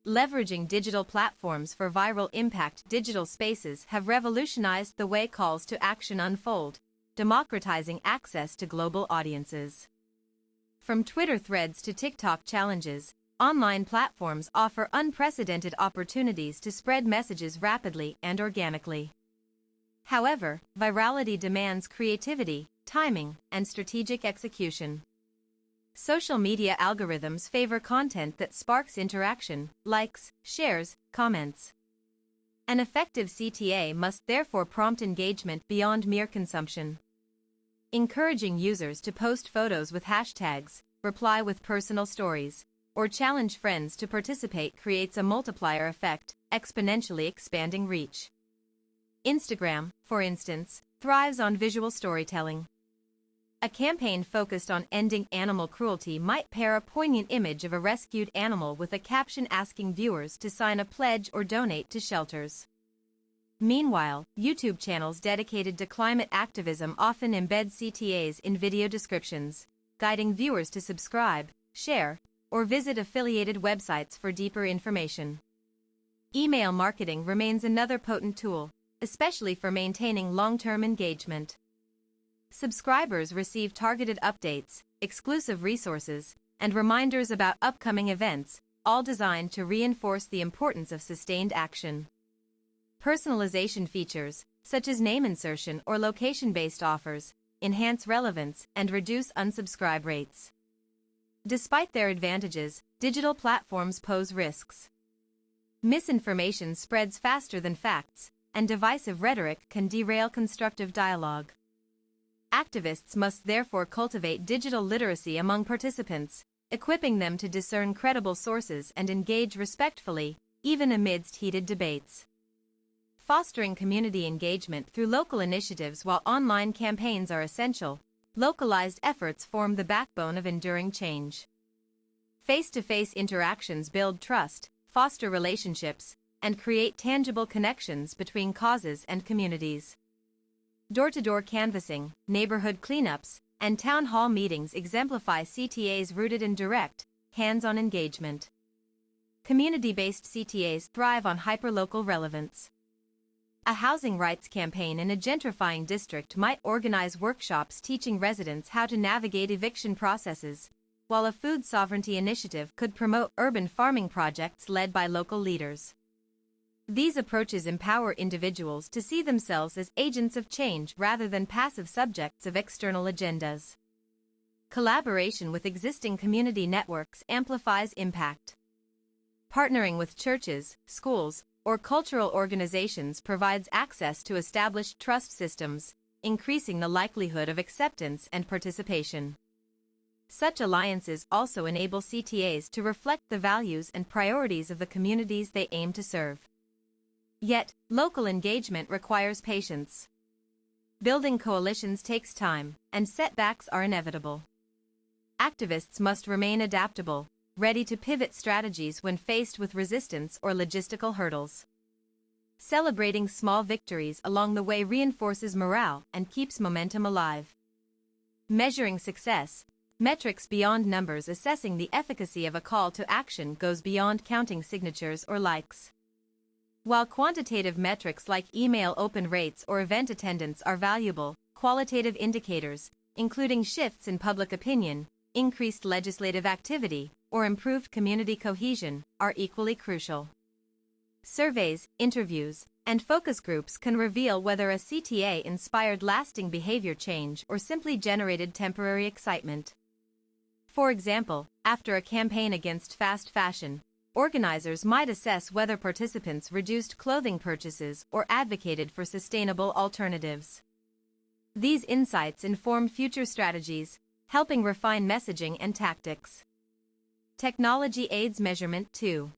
leveraging digital platforms for viral impact. Digital spaces have revolutionized the way calls to action unfold, democratizing access to global audiences. From Twitter threads to TikTok challenges, online platforms offer unprecedented opportunities to spread messages rapidly and organically. However, virality demands creativity, timing, and strategic execution. Social media algorithms favor content that sparks interaction, likes, shares, comments. An effective CTA must therefore prompt engagement beyond mere consumption. Encouraging users to post photos with hashtags, reply with personal stories, or challenge friends to participate creates a multiplier effect, exponentially expanding reach. Instagram, for instance, thrives on visual storytelling. A campaign focused on ending animal cruelty might pair a poignant image of a rescued animal with a caption asking viewers to sign a pledge or donate to shelters. Meanwhile, YouTube channels dedicated to climate activism often embed CTAs in video descriptions, guiding viewers to subscribe, share, or visit affiliated websites for deeper information. Email marketing remains another potent tool, especially for maintaining long-term engagement. Subscribers receive targeted updates, exclusive resources, and reminders about upcoming events, all designed to reinforce the importance of sustained action. Personalization features, such as name insertion or location-based offers, enhance relevance and reduce unsubscribe rates. Despite their advantages, digital platforms pose risks. Misinformation spreads faster than facts, and divisive rhetoric can derail constructive dialogue. Activists must therefore cultivate digital literacy among participants, equipping them to discern credible sources and engage respectfully, even amidst heated debates. Fostering community engagement through local initiatives. While online campaigns are essential, localized efforts form the backbone of enduring change. Face-to-face interactions build trust, foster relationships, and create tangible connections between causes and communities. Door-to-door canvassing, neighborhood cleanups, and town hall meetings exemplify CTAs rooted in direct, hands-on engagement. Community-based CTAs thrive on hyperlocal relevance. A housing rights campaign in a gentrifying district might organize workshops teaching residents how to navigate eviction processes, while a food sovereignty initiative could promote urban farming projects led by local leaders. These approaches empower individuals to see themselves as agents of change rather than passive subjects of external agendas. Collaboration with existing community networks amplifies impact. Partnering with churches, schools, or cultural organizations provides access to established trust systems, increasing the likelihood of acceptance and participation. Such alliances also enable CTAs to reflect the values and priorities of the communities they aim to serve. Yet, local engagement requires patience. Building coalitions takes time, and setbacks are inevitable. Activists must remain adaptable, ready to pivot strategies when faced with resistance or logistical hurdles. Celebrating small victories along the way reinforces morale and keeps momentum alive. Measuring success, metrics beyond numbers. Assessing the efficacy of a call to action goes beyond counting signatures or likes. While quantitative metrics like email open rates or event attendance are valuable, qualitative indicators, including shifts in public opinion, increased legislative activity, or improved community cohesion, are equally crucial. Surveys, interviews, and focus groups can reveal whether a CTA inspired lasting behavior change or simply generated temporary excitement. For example, after a campaign against fast fashion, organizers might assess whether participants reduced clothing purchases or advocated for sustainable alternatives. These insights inform future strategies, helping refine messaging and tactics. Technology aids measurement too.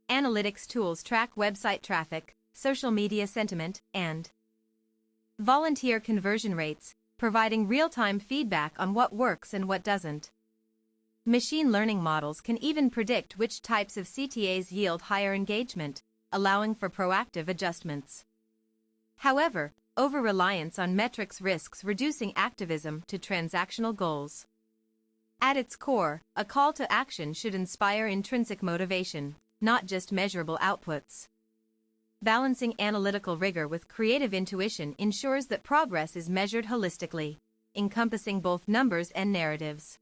Analytics tools track website traffic, social media sentiment, and volunteer conversion rates, providing real-time feedback on what works and what doesn't. Machine learning models can even predict which types of CTAs yield higher engagement, allowing for proactive adjustments. However, over-reliance on metrics risks reducing activism to transactional goals. At its core, a call to action should inspire intrinsic motivation, not just measurable outputs. Balancing analytical rigor with creative intuition ensures that progress is measured holistically, encompassing both numbers and narratives.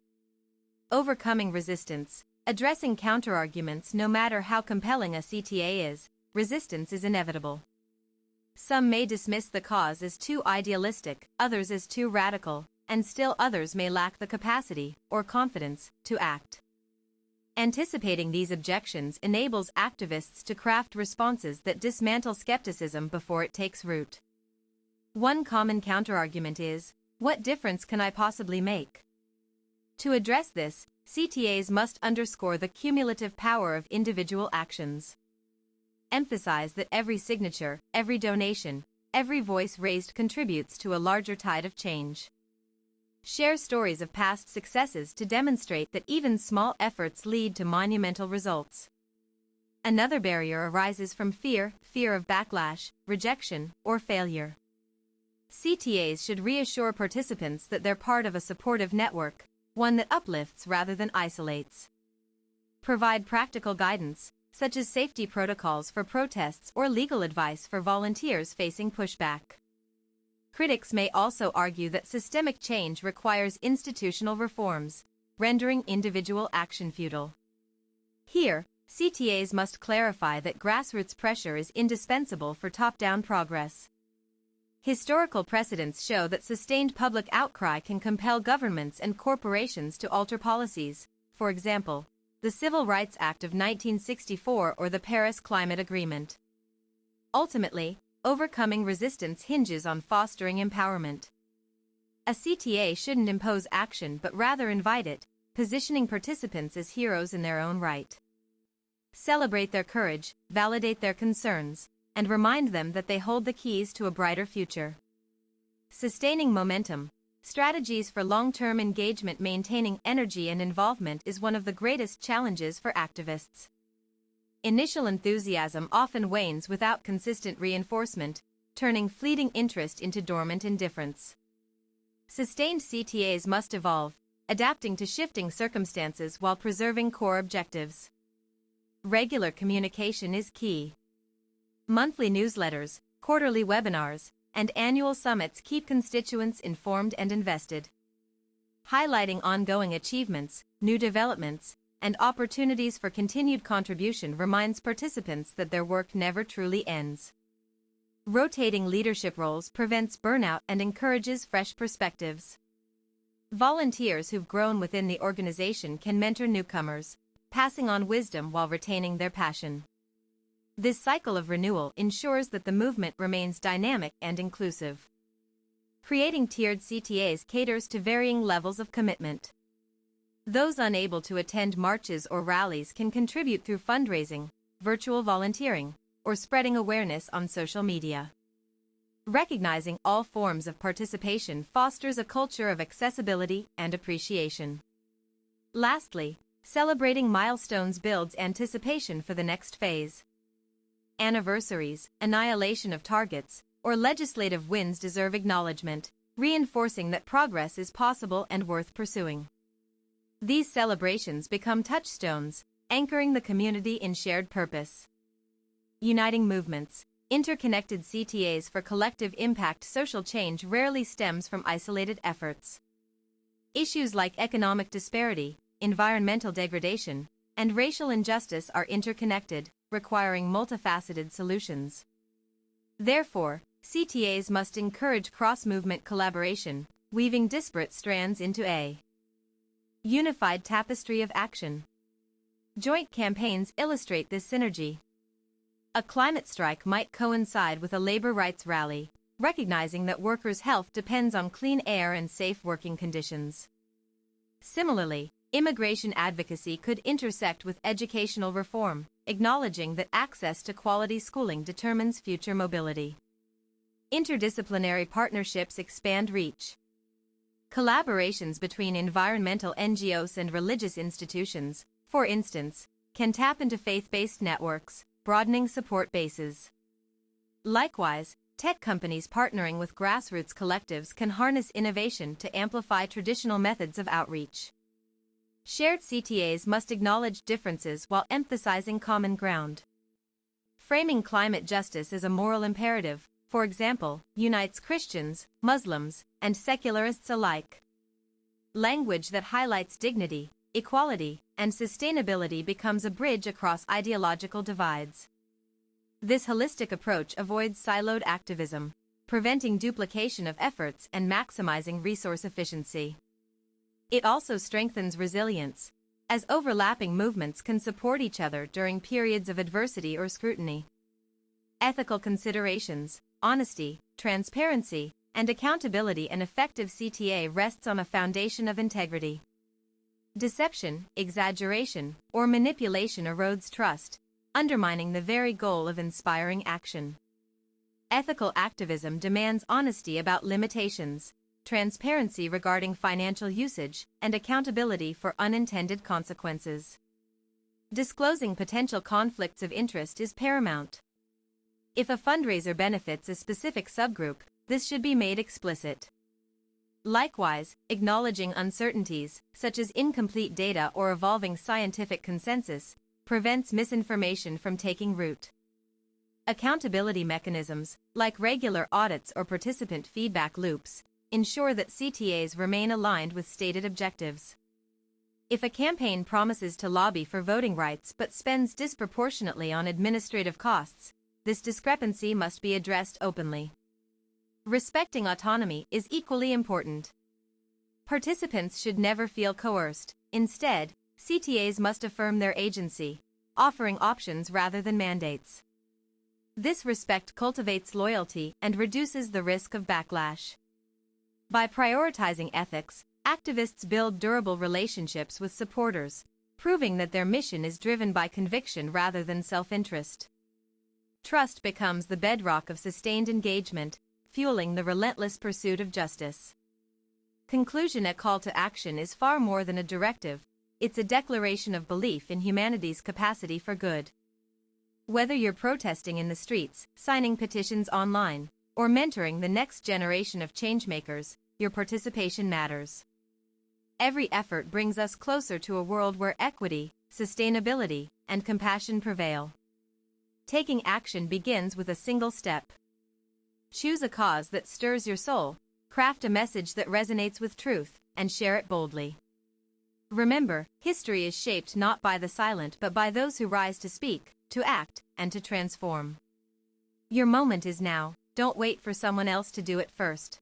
Overcoming resistance. Addressing counterarguments. No matter how compelling a CTA is, resistance is inevitable. Some may dismiss the cause as too idealistic, others as too radical, and still others may lack the capacity or confidence to act. Anticipating these objections enables activists to craft responses that dismantle skepticism before it takes root. One common counterargument is, "What difference can I possibly make?" To address this, CTAs must underscore the cumulative power of individual actions. Emphasize that every signature, every donation, every voice raised contributes to a larger tide of change. Share stories of past successes to demonstrate that even small efforts lead to monumental results. Another barrier arises from fear of backlash, rejection, or failure. CTAs should reassure participants that they're part of a supportive network, one that uplifts rather than isolates. Provide practical guidance, such as safety protocols for protests or legal advice for volunteers facing pushback. Critics may also argue that systemic change requires institutional reforms, rendering individual action futile. Here, CTAs must clarify that grassroots pressure is indispensable for top-down progress. Historical precedents show that sustained public outcry can compel governments and corporations to alter policies, for example, the Civil Rights Act of 1964 or the Paris Climate Agreement. Ultimately, overcoming resistance hinges on fostering empowerment. A CTA shouldn't impose action but rather invite it, positioning participants as heroes in their own right. Celebrate their courage, validate their concerns, and remind them that they hold the keys to a brighter future. Sustaining momentum. Strategies for long-term engagement. Maintaining energy and involvement is one of the greatest challenges for activists. Initial enthusiasm often wanes without consistent reinforcement, turning fleeting interest into dormant indifference. Sustained CTAs must evolve, adapting to shifting circumstances while preserving core objectives. Regular communication is key. Monthly newsletters, quarterly webinars, and annual summits keep constituents informed and invested. Highlighting ongoing achievements, new developments, and opportunities for continued contribution reminds participants that their work never truly ends. Rotating leadership roles prevents burnout and encourages fresh perspectives. Volunteers who've grown within the organization can mentor newcomers, passing on wisdom while retaining their passion. This cycle of renewal ensures that the movement remains dynamic and inclusive. Creating tiered CTAs caters to varying levels of commitment. Those unable to attend marches or rallies can contribute through fundraising, virtual volunteering, or spreading awareness on social media. Recognizing all forms of participation fosters a culture of accessibility and appreciation. Lastly, celebrating milestones builds anticipation for the next phase. Anniversaries, annihilation of targets, or legislative wins deserve acknowledgement, reinforcing that progress is possible and worth pursuing. These celebrations become touchstones, anchoring the community in shared purpose. Uniting movements. Interconnected CTAs for collective impact. Social change rarely stems from isolated efforts. Issues like economic disparity, environmental degradation, and racial injustice are interconnected, requiring multifaceted solutions. Therefore, CTAs must encourage cross-movement collaboration, weaving disparate strands into a unified tapestry of action. Joint campaigns illustrate this synergy. A climate strike might coincide with a labor rights rally, recognizing that workers' health depends on clean air and safe working conditions. Similarly, immigration advocacy could intersect with educational reform, acknowledging that access to quality schooling determines future mobility. Interdisciplinary partnerships expand reach. Collaborations between environmental NGOs and religious institutions, for instance, can tap into faith-based networks, broadening support bases. Likewise, tech companies partnering with grassroots collectives can harness innovation to amplify traditional methods of outreach. Shared CTAs must acknowledge differences while emphasizing common ground. Framing climate justice as a moral imperative, for example, unites Christians, Muslims, and secularists alike. Language that highlights dignity, equality, and sustainability becomes a bridge across ideological divides. This holistic approach avoids siloed activism, preventing duplication of efforts and maximizing resource efficiency. It also strengthens resilience, as overlapping movements can support each other during periods of adversity or scrutiny. Ethical considerations, honesty, transparency, and accountability. An effective CTA rests on a foundation of integrity. Deception, exaggeration, or manipulation erodes trust, undermining the very goal of inspiring action. Ethical activism demands honesty about limitations, transparency regarding financial usage, and accountability for unintended consequences. Disclosing potential conflicts of interest is paramount. If a fundraiser benefits a specific subgroup, this should be made explicit. Likewise, acknowledging uncertainties, such as incomplete data or evolving scientific consensus, prevents misinformation from taking root. Accountability mechanisms, like regular audits or participant feedback loops, ensure that CTAs remain aligned with stated objectives. If a campaign promises to lobby for voting rights but spends disproportionately on administrative costs, this discrepancy must be addressed openly. Respecting autonomy is equally important. Participants should never feel coerced. Instead, CTAs must affirm their agency, offering options rather than mandates. This respect cultivates loyalty and reduces the risk of backlash. By prioritizing ethics, activists build durable relationships with supporters, proving that their mission is driven by conviction rather than self-interest. Trust becomes the bedrock of sustained engagement, fueling the relentless pursuit of justice. Conclusion: a call to action is far more than a directive, it's a declaration of belief in humanity's capacity for good. Whether you're protesting in the streets, signing petitions online, or mentoring the next generation of changemakers, your participation matters. Every effort brings us closer to a world where equity, sustainability, and compassion prevail. Taking action begins with a single step. Choose a cause that stirs your soul, craft a message that resonates with truth, and share it boldly. Remember, history is shaped not by the silent but by those who rise to speak, to act, and to transform. Your moment is now. Don't wait for someone else to do it first.